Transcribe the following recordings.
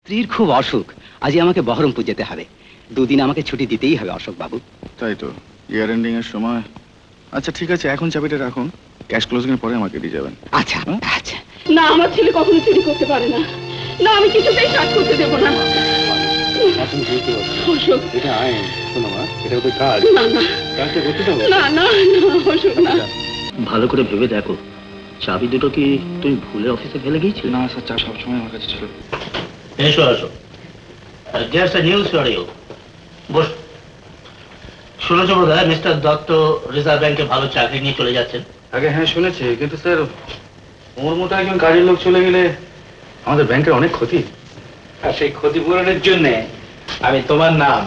স্ত্রীর খুব অসুখ, আজই আমাকে বহরমপুর যেতে হবে। দুদিন আমাকে ছুটি দিতেই হবে অশোক বাবু। তাই তো, ইয়ার এন্ডিং এর সময়। আচ্ছা ঠিক আছে, এখন চাবিটা রাখুন, ক্যাশ ক্লোজিং এর পরে আমাকে দিয়ে যাবেন। আচ্ছা আচ্ছা। না, আমার ছেলে কখনো চুরি করতে পারে না। না, আমি কিছুতেই কাজ করতে দেব না। অশোক, এটা আইন, শোনো মা, এটা ওদের কাজ। না না, কাজটা করতে দাও। না না না অশোক, না। ভালো করে ভেবে দেখো, চাবি দুটো কি তুমি ভুলে অফিসে ফেলে গিয়েছিলে? না স্যার, চা সবসময় আমার কাছে ছিল। এসো আসো। Just a news for you. বস। শুনেছো বোধ হয় মিস্টার দত্ত রিজার্ভ ব্যাংকে ভালো চাকরি নিয়ে চলে যাচ্ছেন? আগে হ্যাঁ শুনেছি, কিন্তু স্যার ওর মতো একজন কাজের লোক চলে গেলে আমাদের ব্যাংকের অনেক ক্ষতি। আর সেই ক্ষতিপূরণের জন্য আমি তোমার নাম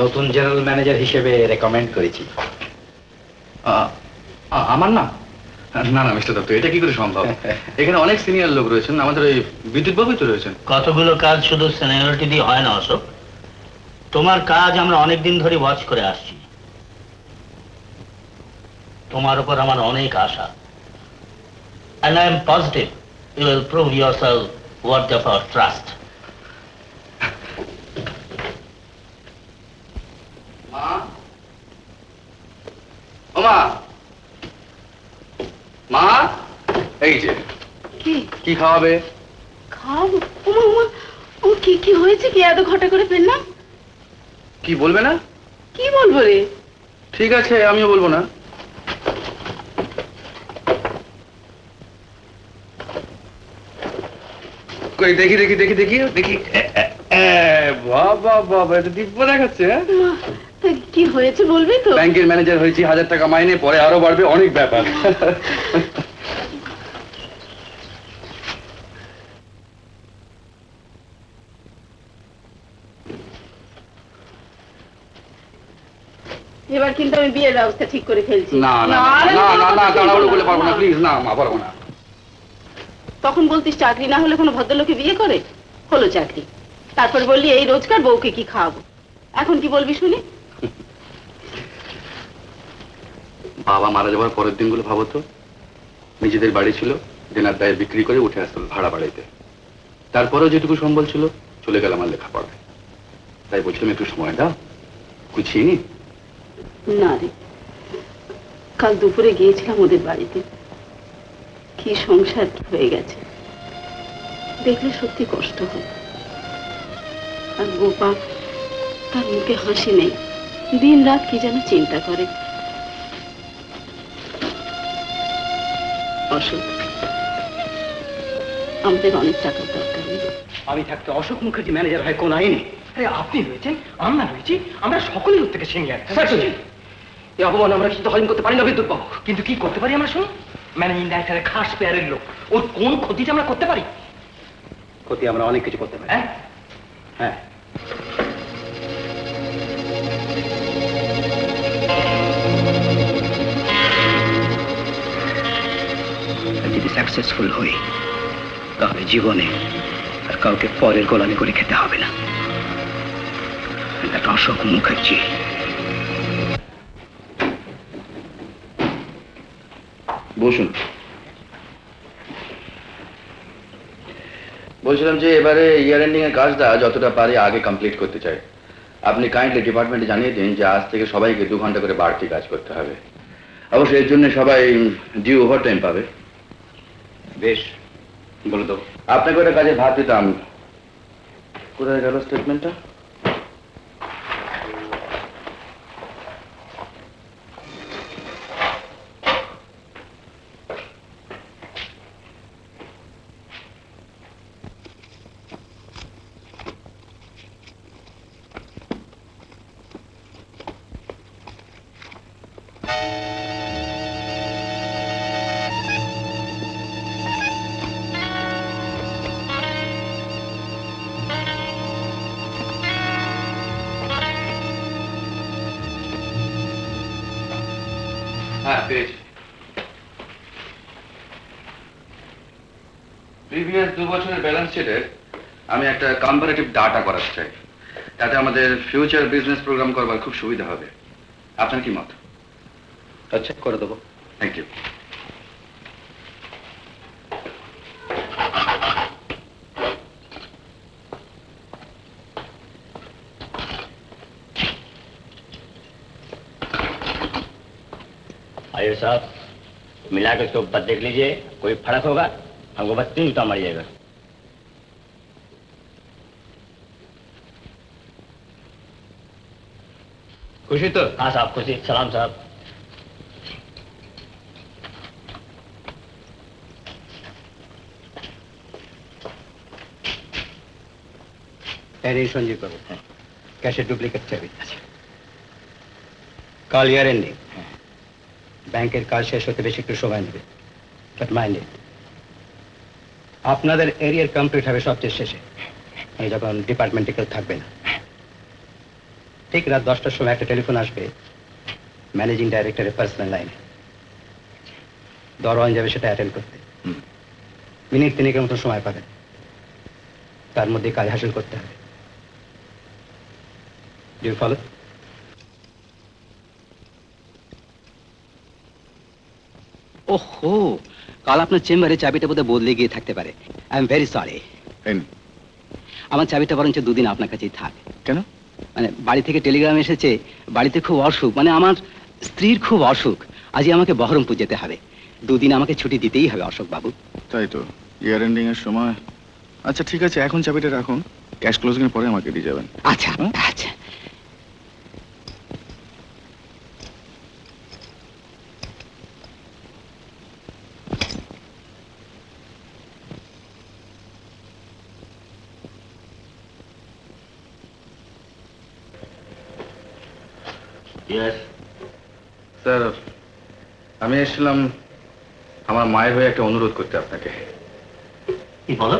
নতুন জেনারেল ম্যানেজার হিসেবে রেকমেন্ড করেছি। আমার না? না না মিস্টার দত্ত, এটা কি করে সম্ভব? এখানে অনেক সিনিয়র লোক রয়েছেন, আমাদের ওই বিদ্যুৎ বাবুই তো রয়েছেন। কতগুলো কাজ শুধু সিনিয়রিটি দিয়ে হয় না অশোক। তোমার কাজ আমরা অনেকদিন ধরে ওয়াচ করে আসছি। তোমার উপর আমার অনেক আশা। And I am positive you will prove yourself worthy of our trust. মা, ও মা, মা, এই যে কি খাওয়াবে? খাবো? ওমা ওমা, ও কি কি হয়েছে? কি এত ঘটা করে ফেললাম? কি বলবে না? কি বলবো রে? ঠিক আছে, আমিও বলবো না। কই দেখি দেখি দেখি দেখি দেখি, বাবা বাবা, এটা দিব্য দেখাচ্ছে। মা, তা কি হয়েছে বলবি তো? ব্যাংকের ম্যানেজার হয়েছি, 1000 টাকা মাইনে, পরে আরো বাড়বে, অনেক ব্যাপার। এবার কিন্তু আমি বিয়ের ব্যবস্থা ঠিক করে ফেলছি। না না না না না, তাড়াহুড়ো করলে পারবো না, প্লিজ না মা, পারবো না। তখন বলতিস চাকরি না হলে কোনো ভদ্রলোকে বিয়ে করে? হলো চাকরি, তারপর বললি এই রোজকার বউকে কি খাওয়াবো। এখন কি বলবি শুনি? বাবা মারা যাওয়ার পরের দিনগুলো ভাবো তো, নিজেদের বাড়ি ছিল, দেনার দায়ে বিক্রি করে উঠে আসতো ভাড়া বাড়াইতে। তারপরেও যেটুকু সম্বল ছিল চলে গেল আমার লেখাপড়ায়। তাই বলছিলাম একটু সময় দাও, গুছিয়ে নি। না রে, কাল দুপুরে গিয়েছিলাম ওদের বাড়িতে, কি সংসার হয়ে গেছে দেখলে সত্যি কষ্ট হয়। আর গোপা, তার মুখে হাসি নেই, দিন রাত কি যেন চিন্তা করে। অশোক, আমাদের অনেক টাকার দরকার নেই। আমি থাকতে অশোক মুখার্জি ম্যানেজার হয় কোন আইনে? আরে আপনি হয়েছেন, আমরা হয়েছি, আমরা সকলেই ওর থেকে সিনিয়র। এই অপমান আমরা কিন্তু হজম করতে পারি না বিদ্যুৎ বাবু। কিন্তু কি করতে পারি আমরা শুনি? ম্যানেজিং ডাইরেক্টরের খাস পেয়ারের লোক, ওর কোন ক্ষতিটা আমরা করতে পারি? ক্ষতি আমরা অনেক কিছু করতে পারি। হ্যাঁ হ্যাঁ, যদি সাকসেসফুল হই তাহলে জীবনে আর কাউকে পরের গোলামি করে খেতে হবে না। অশোক মুখার্জি। বসুন। বলছিলাম যে এবারে ইয়ার এন্ডিং এর কাজটা যতটা পারি আগে কমপ্লিট করতে চাই। আপনি কাইন্ডলি ডিপার্টমেন্টে জানিয়ে দিন যে আজ থেকে সবাইকে 2 ঘন্টা করে বাড়তি কাজ করতে হবে। অবশ্যই এর জন্য সবাই ডিউ ওভারটাইম পাবে। বেশ, বলে দেবো। আপনাকে ওটা কাজে ভাত দিতাম, কোথায় গেল স্টেটমেন্টটা? হ্যাঁ পেয়েছি। প্রিভিয়াস 2 বছরের ব্যালেন্স শিটের আমি একটা কম্পারেটিভ ডাটা করাতে চাই, তাতে আমাদের ফিউচার বিজনেস প্রোগ্রাম করবার খুব সুবিধা হবে। আপনার কি মত? আচ্ছা, করে দেবো। Thank you. आइए साहब, मिला के उसके ऊपर देख लीजिए, कोई फर्क होगा हमको बस 3 जूता मारिएगा। खुशी तो? हाँ साहब खुशी। सलाम साहब। সঞ্জীব বাবু, ক্যাশের ডুপ্লিকেট চাবি। কাল ইয়ার এন্ডিং, ব্যাংকের কাজ শেষ হতে বেশি একটু সময় নেবে, বাট মাইন্ড ইট, আপনাদের এরিয়ার কমপ্লিট হবে সবচেয়ে শেষে, যখন ডিপার্টমেন্টে কেউ থাকবে না। ঠিক রাত 10টার সময় একটা টেলিফোন আসবে ম্যানেজিং ডাইরেক্টরের পার্সোনাল লাইনে। দরওয়ান যাবে সেটা অ্যাটেন্ড করতে। মিনিট 3 মতো সময় পাবেন, তার মধ্যে কাজ হাসিল করতে হবে। Do you follow? ওহো, কাল আপনার চেম্বারে চাবিটা বোধহয় বদলে গিয়ে থাকতে পারে। I am very sorry. আমার চাবিটা বরঞ্চ 2 দিন আপনার কাছেই থাক। কেন? মানে বাড়ি থেকে টেলিগ্রাম এসেছে, বাড়িতে খুব অসুখ, মানে আমার স্ত্রীর খুব অসুখ, আজই আমাকে বহরমপুর যেতে হবে। 2 দিন আমাকে ছুটি দিতেই হবে অশোক বাবু। তাই তো, ইয়ার এন্ডিং এর সময়। আচ্ছা ঠিক আছে, এখন চাবিটা রাখুন, ক্যাশ ক্লোজিং এর পরে আমাকে দিয়ে যাবেন। আচ্ছা আচ্ছা। স্যার, আমি এসেছিলাম আমার মায়ের হয়ে একটা অনুরোধ করতে আপনাকে। কি বলো?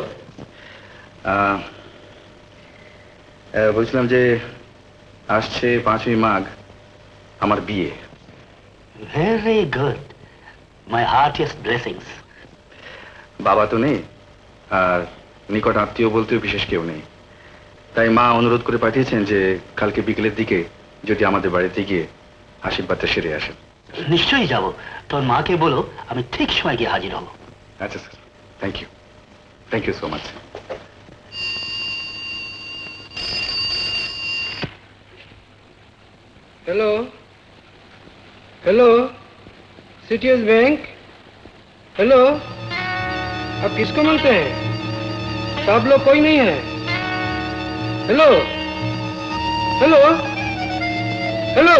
বলছিলাম যে আসছে 5ই মাঘ আমার বিয়ে। ভেরি গুড, মাই হার্টিয়েস্ট ব্লেসিংস। বাবা তো নেই, আর নিকট আত্মীয় বলতেও বিশেষ কেউ নেই, তাই মা অনুরোধ করে পাঠিয়েছেন যে কালকে বিকেলের দিকে যদি আমাদের বাড়িতে গিয়ে আশীর্বাদটা সেরে আসেন। নিশ্চয়ই যাব, তোর মাকে বলো আমি ঠিক সময় গিয়ে হাজির হব। আচ্ছা sir, thank you so much. Hello hello, cities bank. Hello, आप किसको मिलते हैं? सब लोग कोई नहीं है। Hello hello hello.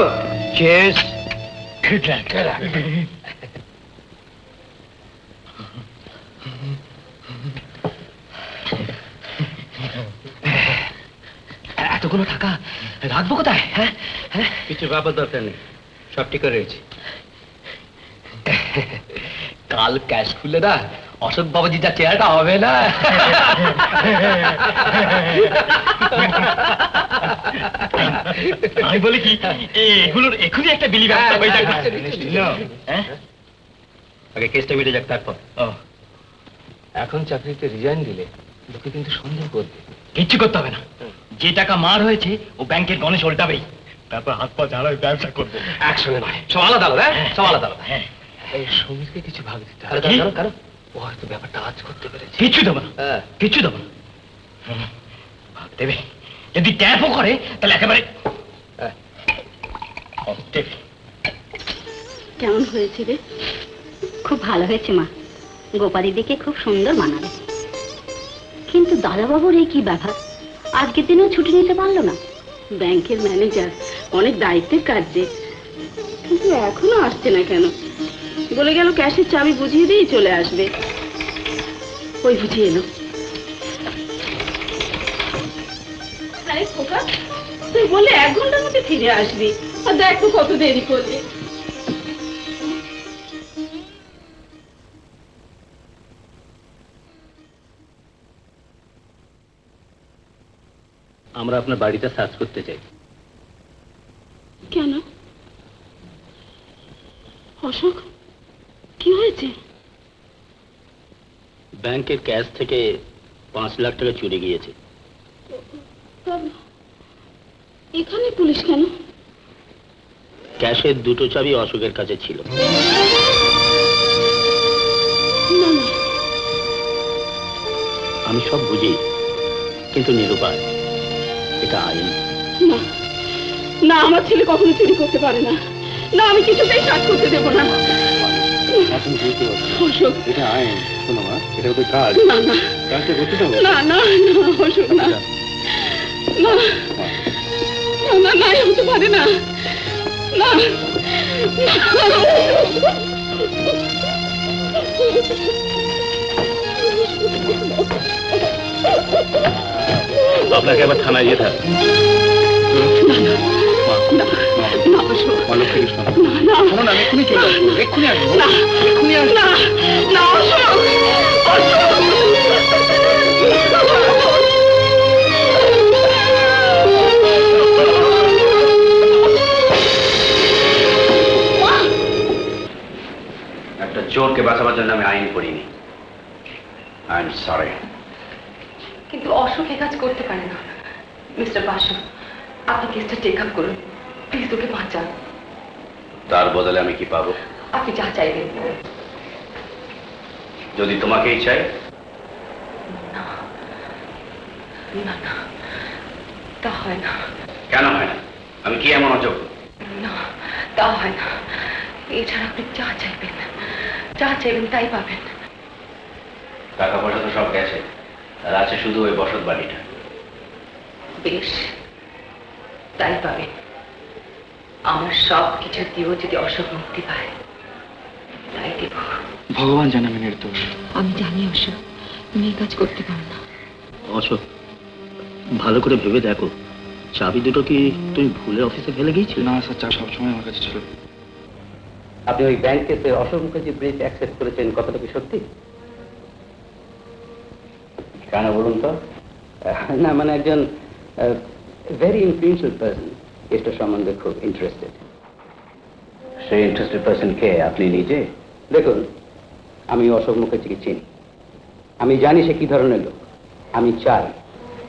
Cheers. এতগুলো টাকা রাখবো কোথায়? কিছু ব্যাপার দরকার নেই, সব ঠিক রয়েছে। কাল ক্যাশ খুলে না অশোক বাবাজি যা চেহারাটা হবে না। আমি বলি কি, এগুলোর এখনই একটা বিলি ব্যবস্থা হয়ে যাক। আগে কেসটা মিটে যাক, তারপর। এখন চাকরিতে রিজাইন দিলে লোকে কিন্তু সন্দেহ করবে। কিচ্ছু করতে হবে না, যে টাকা মার হয়েছে ও ব্যাংকের গণেশ উল্টাবেই, তারপর হাত পা ঝাড়াই ব্যবসা করবো। একসঙ্গে নয়, সব আলাদা আলাদা, সব আলাদা আলাদা। হ্যাঁ, এই সমীরকে কিছু ভাগ দিতে কারণ ও হয়তো ব্যাপারটা আজ করতে পেরেছে। কিচ্ছু দেবো না, কিচ্ছু দেবো না। ভাগ দেবে, যদি ট্যাপও করে তাহলে একেবারে দেবে। কেমন হয়েছে রে? খুব ভালো হয়েছে মা, গোপালী দিকে খুব সুন্দর মানাবে। কিন্তু দাদাবাবুর এই কি ব্যাপার, আজকের দিনেও ছুটি নিতে পারলো না? ব্যাংকের ম্যানেজার, অনেক দায়িত্বের কাজ যে, কিন্তু এখনো আসছে না কেন? বলে গেল ক্যাশের চাবি বুঝিয়ে দিয়েই চলে আসবে। ওই বুঝিয়ে এলো। আরে খোকা, তুই বললে 1 ঘন্টার মধ্যে ফিরে আসবি, আর দেখ তো কত দেরি করলি। আমরা আপনার বাড়িটা সার্চ করতে চাই। কেন অশোক, কি হয়েছে? ব্যাংকের ক্যাশ থেকে 5 লাখ টাকা চুরি গিয়েছে। এখানে পুলিশ কেন? ক্যাশের 2টো চাবি অশোকের কাছে ছিল। না না, আমি সব বুঝি, কিন্তু নিরুপায়, এটা আইন। না না, আমার ছেলে কখনো চুরি করতে পারে না। না, আমি কিছুতেই কাজ করতে দেবো না। তুমি বুঝতে পারছো অশোক, এটা আইন, শোনো মা, এটা ওদের কাজ, না না কাজটা করতে দেবো। না না না অশোক, না না না না, এ হতে পারে না, না আপনাকে আবার থানায় যেতে হবে। শোনো না, আমি এক্ষুনি চলে আসবো, এক্ষুনি আসবো, এক্ষুনি আসবো। না না অশোক, অশোক একটা চোরকে বাঁচাবার জন্য আমি আইন পড়িনি। I am sorry. কিন্তু অশোক এ কাজ করতে পারে না। মিস্টার বাসু, আপনি কেসটা টেক আপ করুন, প্লিজ ওকে বাঁচান। তার বদলে আমি কি পাবো? আপনি যা চাইবেন। যদি তোমাকেই চাই? না না না, তা হয় না। কেন হয় না? আমি কি এমন অযোগ্য? না, তা হয় না। এছাড়া আপনি যা চাইবেন, যা চাইবেন তাই পাবেন। টাকা পয়সা তো সব গেছে, আর আছে শুধু ওই বসত বাড়িটা। বেশ, তাই পাবেন। আমার সব কিছু দিয়েও যদি অশোক মুক্তি পায়, তাই দেব। ভগবান জানে আমি নির্দোষ। আমি জানি অশোক তুমি এই কাজ করতে পারো না। অশোক, ভালো করে ভেবে দেখো, চাবি দুটো কি তুমি ভুলে অফিসে ফেলে গিয়েছিলে? না স্যার, চা সবসময় আমার কাছে ছিল। আপনি ওই ব্যাংক কেসে অশোক মুখার্জি ব্রিজ অ্যাকসেপ্ট করেছেন, কথাটা কি সত্যি? কেন বলুন তো? না মানে একজন ভেরি ইনফ্লুয়েন্সিয়াল পার্সন কেসটা সম্বন্ধে খুব ইন্টারেস্টেড। সেই ইন্টারেস্টেড পার্সন কে? আপনি নিজে? দেখুন, আমি অশোক মুখার্জিকে চিনি, আমি জানি সে কি ধরনের লোক। আমি চাই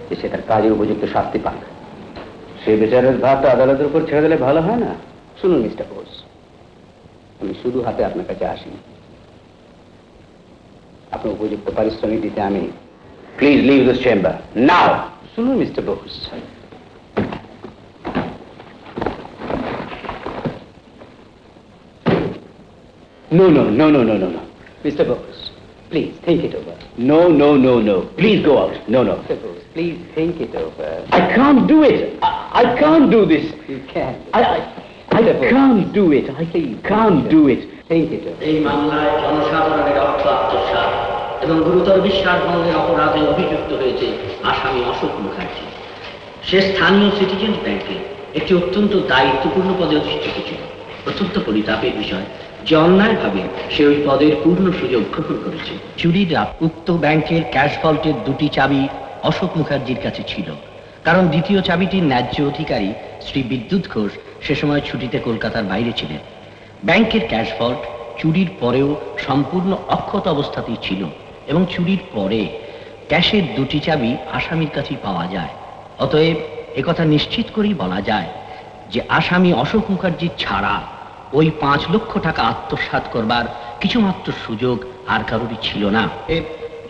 যে সে তার কাজের উপযুক্ত শাস্তি পাক। সে বিচারের ভাবটা আদালতের উপর ছেড়ে দিলে ভালো হয় না? শুনুন মিস্টার বোস, আমি শুধু হাতে আপনার কাছে আসিনি, আপনার উপযুক্ত পারিশ্রমিক দিতে আমি। প্লিজ লিভ দিস চেম্বার নাও। শুনুন mister Bose, No, no, no, no, no, no, no. Mr. Bose, please think it over. No, no, no, no. Please go out. No, no. Mr. Bose, please think it over. I can't do it. I can't do this. You can. I can't do it. I can't do it. Think it over. এই মামলায় জনসাধারণের অর্থ আত্মসাৎ এবং গুরুতর বিশ্বাসভঙ্গের অপরাধে অভিযুক্ত হয়েছে আসামি অশোক মুখার্জি। সে স্থানীয় সিটিজেন্স ব্যাংকে একটি অত্যন্ত দায়িত্বপূর্ণ পদে অধিষ্ঠিত ছিল। অত্যন্ত পরিতাপের বিষয় যে অন্যায়ভাবে সে ওই পদের পূর্ণ সুযোগ গ্রহণ করেছে। চুরির উক্ত ব্যাংকের ক্যাশ ভল্টের দুটি চাবি অশোক মুখার্জির কাছে ছিল, কারণ দ্বিতীয় চাবিটির ন্যায্য অধিকারী শ্রী বিদ্যুৎ ঘোষ সে সময় ছুটিতে কলকাতার বাইরে ছিলেন। ব্যাংকের ক্যাশ ভল্ট চুরির পরেও সম্পূর্ণ অক্ষত অবস্থাতেই ছিল এবং চুরির পরে ক্যাশের দুটি চাবি আসামির কাছেই পাওয়া যায়। অতএব একথা নিশ্চিত করেই বলা যায় যে আসামি অশোক মুখার্জি ছাড়া ওই 5 লক্ষ টাকা আত্মসাৎ করবার কিছুমাত্র সুযোগ আর কারোরই ছিল না।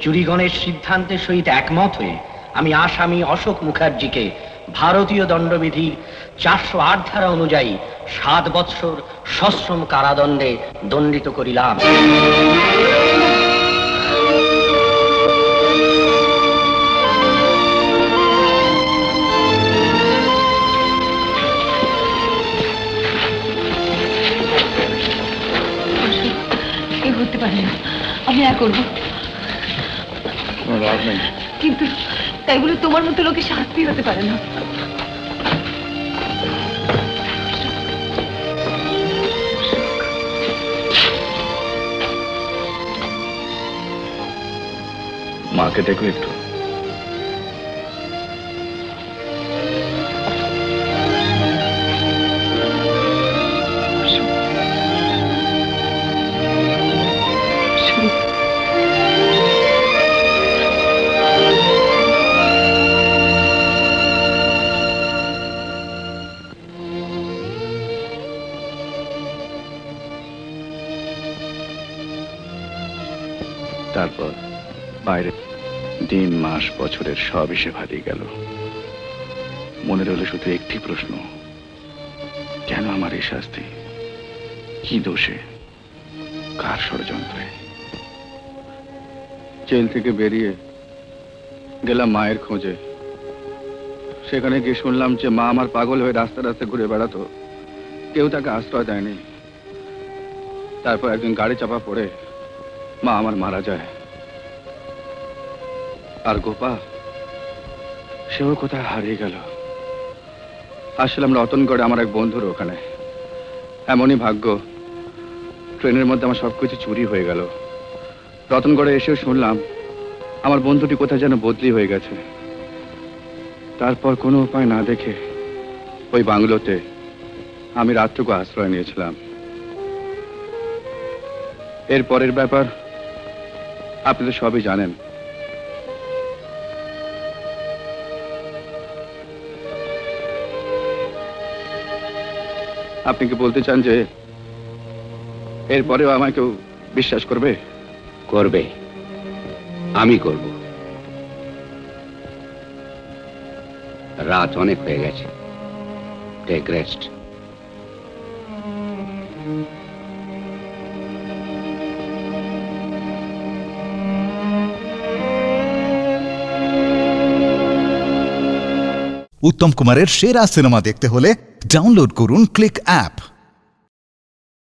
জুরিগণের সিদ্ধান্তের সহিত একমত হয়ে আমি আসামি অশোক মুখার্জিকে ভারতীয় দণ্ডবিধির 408 ধারা অনুযায়ী 7 বৎসর সশ্রম কারাদণ্ডে দণ্ডিত করিলাম। হতে পারে না, আমি আর করবো, রাগ নেই, কিন্তু তাই বলে তোমার মতো লোকের শাস্তি হতে পারে না। মাকে দেখো একটু। তারপর বাইরে দিন মাস বছরের সব এসে হারিয়ে গেল। মনে রইল শুধু একটি প্রশ্ন, কেন আমার এই শাস্তি? কি দোষে, কার ষড়যন্ত্রে? জেল থেকে বেরিয়ে গেলাম মায়ের খোঁজে। সেখানে গিয়ে শুনলাম যে মা আমার পাগল হয়ে রাস্তা রাস্তায় ঘুরে বেড়াতো, কেউ তাকে আশ্রয় দেয়নি। তারপর একদিন গাড়ি চাপা পড়ে মা আমার মারা যায়। আর গোপা, সেও কোথায় হারিয়ে গেল। আসলাম রতনগড়ে আমার এক বন্ধুর ওখানে। এমনই ভাগ্য, ট্রেনের মধ্যে আমার সবকিছু চুরি হয়ে গেল। রতনগড়ে এসেও শুনলাম আমার বন্ধুটি কোথায় যেন বদলি হয়ে গেছে। তারপর কোনো উপায় না দেখে ওই বাংলোতে আমি রাতটুকু আশ্রয় নিয়েছিলাম। এর পরের ব্যাপার আপনি তো সবই জানেন। আপনি কি বলতে চান যে এরপরেও আমায় কেউ বিশ্বাস করবে? করবে, আমি করব। রাত অনেক হয়ে গেছে, টেক রেস্ট। উত্তম কুমারের সেরা সিনেমা দেখতে হলে ডাউনলোড করুন ক্লিক অ্যাপ।